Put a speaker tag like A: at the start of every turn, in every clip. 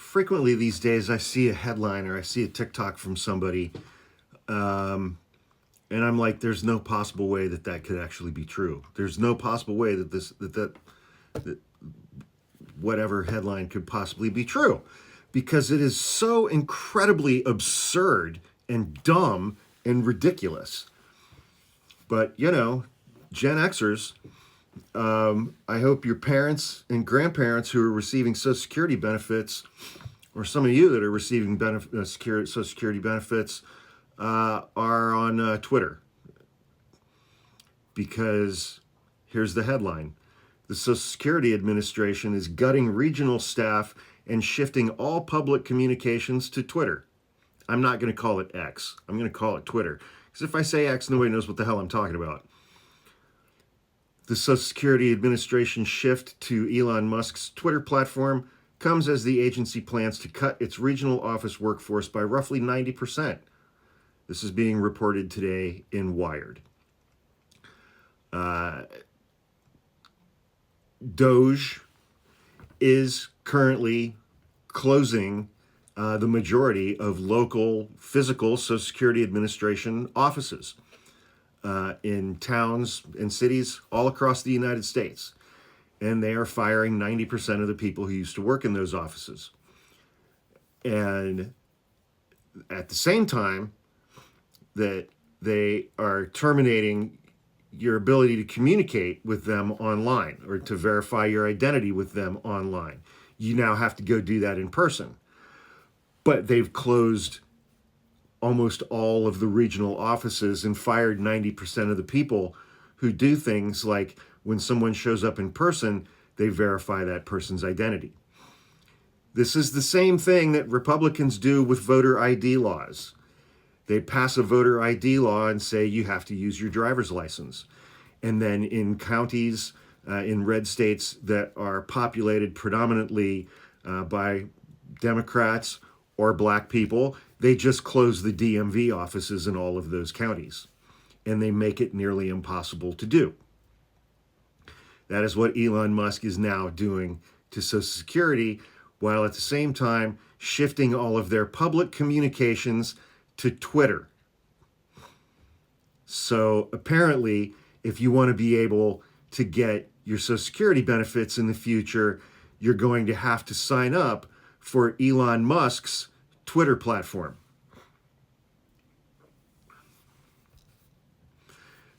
A: frequently these days I see a headline or I see a TikTok from somebody, and I'm like, there's no possible way that that could actually be true. There's no possible way that that whatever headline could possibly be true, because it is so incredibly absurd and dumb and ridiculous. But Gen Xers, I hope your parents and grandparents who are receiving Social Security benefits, or some of you that are receiving Social Security benefits, are on Twitter. Because here's the headline: the Social Security Administration is gutting regional staff and shifting all public communications to Twitter. I'm not going to call it X. I'm going to call it Twitter. Because if I say X, nobody knows what the hell I'm talking about. The Social Security Administration shift to Elon Musk's Twitter platform comes as the agency plans to cut its regional office workforce by roughly 90%. This is being reported today in Wired. Doge is currently closing the majority of local physical Social Security Administration offices in towns and cities all across the United States. And they are firing 90% of the people who used to work in those offices. And at the same time that they are terminating your ability to communicate with them online or to verify your identity with them online. You now have to go do that in person. But they've closed almost all of the regional offices and fired 90% of the people who do things like, when someone shows up in person, they verify that person's identity. This is the same thing that Republicans do with voter ID laws. They pass a voter ID law and say you have to use your driver's license. And then in counties, in red states that are populated predominantly by Democrats or black people, they just close the DMV offices in all of those counties. And they make it nearly impossible to do. That is what Elon Musk is now doing to Social Security, while at the same time shifting all of their public communications to Twitter. So apparently, if you want to be able to get your Social Security benefits in the future, you're going to have to sign up for Elon Musk's Twitter platform.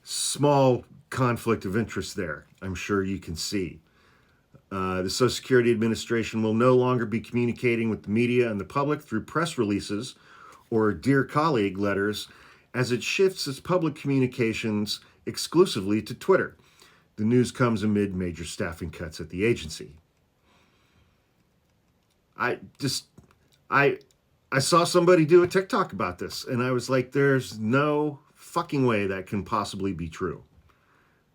A: Small conflict of interest there, I'm sure you can see. The Social Security Administration will no longer be communicating with the media and the public through press releases or Dear Colleague letters, as it shifts its public communications exclusively to Twitter. The news comes amid major staffing cuts at the agency. I saw somebody do a TikTok about this, and I was like, there's no fucking way that can possibly be true.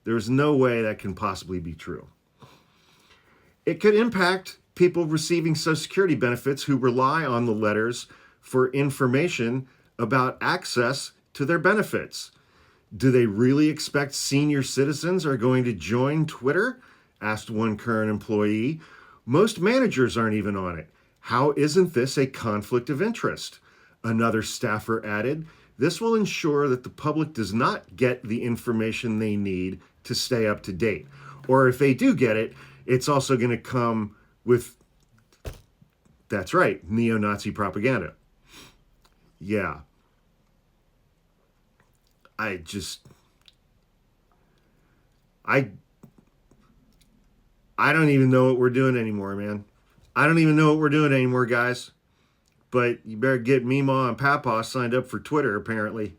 A: There's no way that can possibly be true. It could impact people receiving Social Security benefits who rely on the letters for information about access to their benefits. Do they really expect senior citizens are going to join Twitter? Asked one current employee. Most managers aren't even on it. How isn't this a conflict of interest? Another staffer added, this will ensure that the public does not get the information they need to stay up to date. Or if they do get it, it's also going to come with, that's right, neo-Nazi propaganda. Yeah. I don't even know what we're doing anymore, man. I don't even know what we're doing anymore, guys. But you better get Meemaw and Papa signed up for Twitter, apparently.